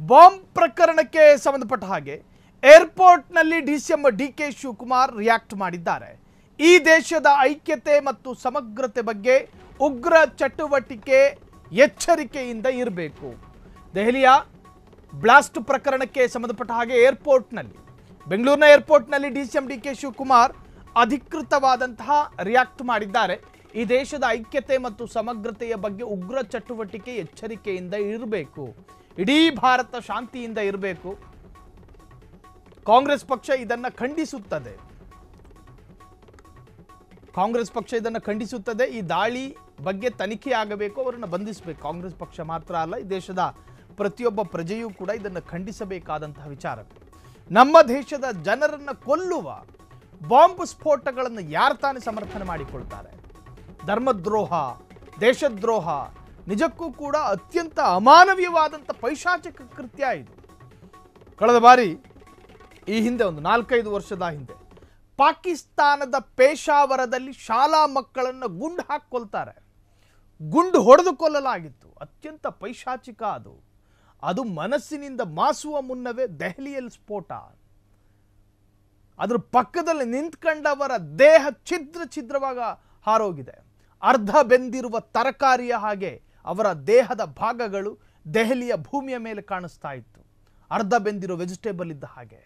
Bomb ಪ್ರಕರಣಕ್ಕೆ ಸಂಬಂಧಪಟ್ಟ ಹಾಗೆ ಏರ್ಪೋರ್ಟ್ನಲ್ಲಿ ಡಿಸಿಎಂ ಡಿಕೆ ಶಿವಕುಮಾರ್ ರಿಯಾಕ್ಟ್ ಮಾಡಿದ್ದಾರೆ. ಈ ದೇಶದ ಐಕ್ಯತೆ ಮತ್ತು ಸಮಗ್ರತೆ ಬಗ್ಗೆ ಉಗ್ರ ಚಟುವಟಿಕೆ ಎಚ್ಚರಿಕೆಯಿಂದ ಇರಬೇಕು. ದೆಹಲಿಯ ಬ್ಲಾಸ್ಟ್ ಪ್ರಕರಣಕ್ಕೆ ಸಂಬಂಧಪಟ್ಟ ಹಾಗೆ ಬೆಂಗಳೂರಿನ ಏರ್ಪೋರ್ಟ್ನಲ್ಲಿ ಡಿಸಿಎಂ ಡಿಕೆ ಶಿವಕುಮಾರ್ ಅಧಿಕೃತವಾದಂತಹ ರಿಯಾಕ್ಟ್ ಮಾಡಿದ್ದಾರೆ. ಈ ದೇಶದ ಐಕ್ಯತೆ ಮತ್ತು ಸಮಗ್ರತೆಯ ಬಗ್ಗೆ ಉಗ್ರ ಚಟುವಟಿಕೆ ಎಚ್ಚರಿಕೆಯಿಂದ ಇರಬೇಕು. ಇಡೀ ಭಾರತ ಶಾಂತಿಯಿಂದ ಇರಬೇಕು. ಕಾಂಗ್ರೆಸ್ ಪಕ್ಷ ಇದನ್ನ ಖಂಡಿಸುತ್ತದೆ. ಈ ದಾಳಿ ಬಗ್ಗೆ ತನಿಖೆ ಆಗಬೇಕು, ಅವರನ್ನು ಬಂಧಿಸಬೇಕು. ಕಾಂಗ್ರೆಸ್ ಪಕ್ಷ ಮಾತ್ರ ಅಲ್ಲ, ಈ ದೇಶದ ಪ್ರತಿಯೊಬ್ಬ ಪ್ರಜೆಯೂ ಕೂಡ ಇದನ್ನು ಖಂಡಿಸಬೇಕಾದಂತಹ ವಿಚಾರ. ನಮ್ಮ ದೇಶದ ಜನರನ್ನು ಕೊಲ್ಲುವ ಬಾಂಬ್ ಸ್ಫೋಟಗಳನ್ನು ಯಾರು ತಾನೇ ಸಮರ್ಥನೆ ಮಾಡಿಕೊಳ್ತಾರೆ? ಧರ್ಮದ್ರೋಹ, ದೇಶದ್ರೋಹ, ನಿಜಕ್ಕೂ ಕೂಡ ಅತ್ಯಂತ ಅಮಾನವೀಯವಾದಂಥ ಪೈಶಾಚಿಕ ಕೃತ್ಯ ಇದು. ಕಳೆದ ಬಾರಿ ಈ ಹಿಂದೆ ಒಂದು 4-5 ವರ್ಷದ ಹಿಂದೆ ಪಾಕಿಸ್ತಾನದ ಪೇಶಾವರದಲ್ಲಿ ಶಾಲಾ ಮಕ್ಕಳನ್ನು ಗುಂಡು ಹಾಕೊಳ್ತಾರೆ. ಗುಂಡು ಹೊಡೆದು ಕೊಲ್ಲಲಾಗಿತ್ತು. ಅತ್ಯಂತ ಪೈಶಾಚಿಕ ಅದು ಮನಸ್ಸಿನಿಂದ ಮಾಸುವ ಮುನ್ನವೇ ದೆಹಲಿಯಲ್ಲಿ ಸ್ಫೋಟ. ಅದರ ಪಕ್ಕದಲ್ಲಿ ನಿಂತ್ಕೊಂಡವರ ದೇಹ ಛಿದ್ರವಾಗಿ ಹಾರೋಗಿದೆ. ಅರ್ಧ ಬೆಂದಿರುವ ತರಕಾರಿಯ ಹಾಗೆ ಅವರ ದೇಹದ ಭಾಗಗಳು ದೆಹಲಿಯ ಭೂಮಿಯ ಮೇಲೆ ಕಾಣಿಸ್ತಾ ಇತ್ತು. ಅರ್ಧ ಬೆಂದಿರೋ ವೆಜಿಟೇಬಲ್ ಇದ್ದ ಹಾಗೆ.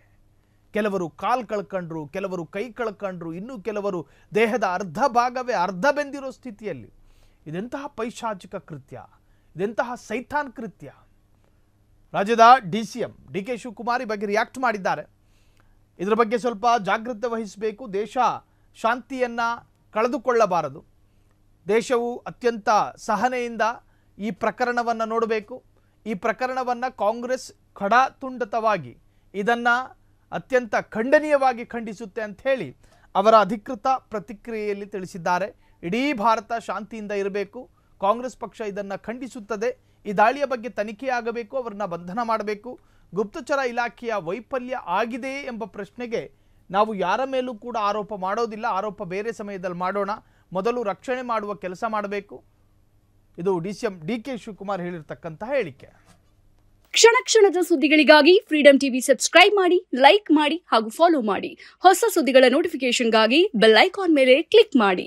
ಕೆಲವರು ಕಾಲು ಕಳ್ಕೊಂಡ್ರು, ಕೆಲವರು ಕೈ ಕಳ್ಕೊಂಡ್ರು, ಇನ್ನೂ ಕೆಲವರು ದೇಹದ ಅರ್ಧ ಭಾಗವೇ ಅರ್ಧ ಬೆಂದಿರೋ ಸ್ಥಿತಿಯಲ್ಲಿ. ಇದೆಂತಹ ಪೈಶಾಚಿಕ ಕೃತ್ಯ, ಇದೆಂತಹ ಸೈತಾನ್ ಕೃತ್ಯ. ರಾಜ್ಯದ ಡಿಸಿಎಂ ಡಿಕೆ ಶಿವಕುಮಾರ್ ಈ ಬಗ್ಗೆ ರಿಯಾಕ್ಟ್ ಮಾಡಿದ್ದಾರೆ. ಇದರ ಬಗ್ಗೆ ಸ್ವಲ್ಪ ಜಾಗೃತೆ ವಹಿಸಬೇಕು. ದೇಶ ಶಾಂತಿಯನ್ನ ಕಳೆದುಕೊಳ್ಳಬಾರದು. ದೇಶವು ಅತ್ಯಂತ ಸಹನೆಯಿಂದ ಈ ಪ್ರಕರಣವನ್ನು ನೋಡಬೇಕು. ಈ ಪ್ರಕರಣವನ್ನು ಕಾಂಗ್ರೆಸ್ ಖಡಾತುಂಡತವಾಗಿ ಇದನ್ನು ಅತ್ಯಂತ ಖಂಡನೀಯವಾಗಿ ಖಂಡಿಸುತ್ತೆ ಅಂತ ಹೇಳಿ ಅವರ ಅಧಿಕೃತ ಪ್ರತಿಕ್ರಿಯೆಯಲ್ಲಿ ತಿಳಿಸಿದ್ದಾರೆ. ಇಡೀ ಭಾರತ ಶಾಂತಿಯಿಂದ ಇರಬೇಕು. ಕಾಂಗ್ರೆಸ್ ಪಕ್ಷ ಇದನ್ನು ಖಂಡಿಸುತ್ತದೆ. ಈ ದಾಳಿಯ ಬಗ್ಗೆ ತನಿಖೆ ಆಗಬೇಕು, ಅವರನ್ನ ಬಂಧನ ಮಾಡಬೇಕು. ಗುಪ್ತಚರ ಇಲಾಖೆಯ ವೈಫಲ್ಯ ಆಗಿದೆಯೇ ಎಂಬ ಪ್ರಶ್ನೆಗೆ ನಾವು ಯಾರ ಮೇಲೂ ಕೂಡ ಆರೋಪ ಮಾಡೋದಿಲ್ಲ. ಆರೋಪ ಬೇರೆ ಸಮಯದಲ್ಲಿ ಮಾಡೋಣ. ಮೊದಲು ರಕ್ಷಣೆ ಮಾಡುವ ಕೆಲಸ ಮಾಡಬೇಕು. ಇದು ಡಿಸಿಎಂ ಡಿಕೆ ಶಿವಕುಮಾರ್ ಹೇಳಿರ್ತಕ್ಕಂತಹ ಹೇಳಿಕೆ. ಕ್ಷಣ ಕ್ಷಣದ ಸುದ್ದಿಗಳಿಗಾಗಿ ಫ್ರೀಡಂ ಟಿವಿ ಸಬ್ಸ್ಕ್ರೈಬ್ ಮಾಡಿ, ಲೈಕ್ ಮಾಡಿ ಹಾಗೂ ಫಾಲೋ ಮಾಡಿ. ಹೊಸ ಸುದ್ದಿಗಳ ನೋಟಿಫಿಕೇಶನ್ಗಾಗಿ ಬೆಲ್ ಐಕಾನ್ ಮೇಲೆ ಕ್ಲಿಕ್ ಮಾಡಿ.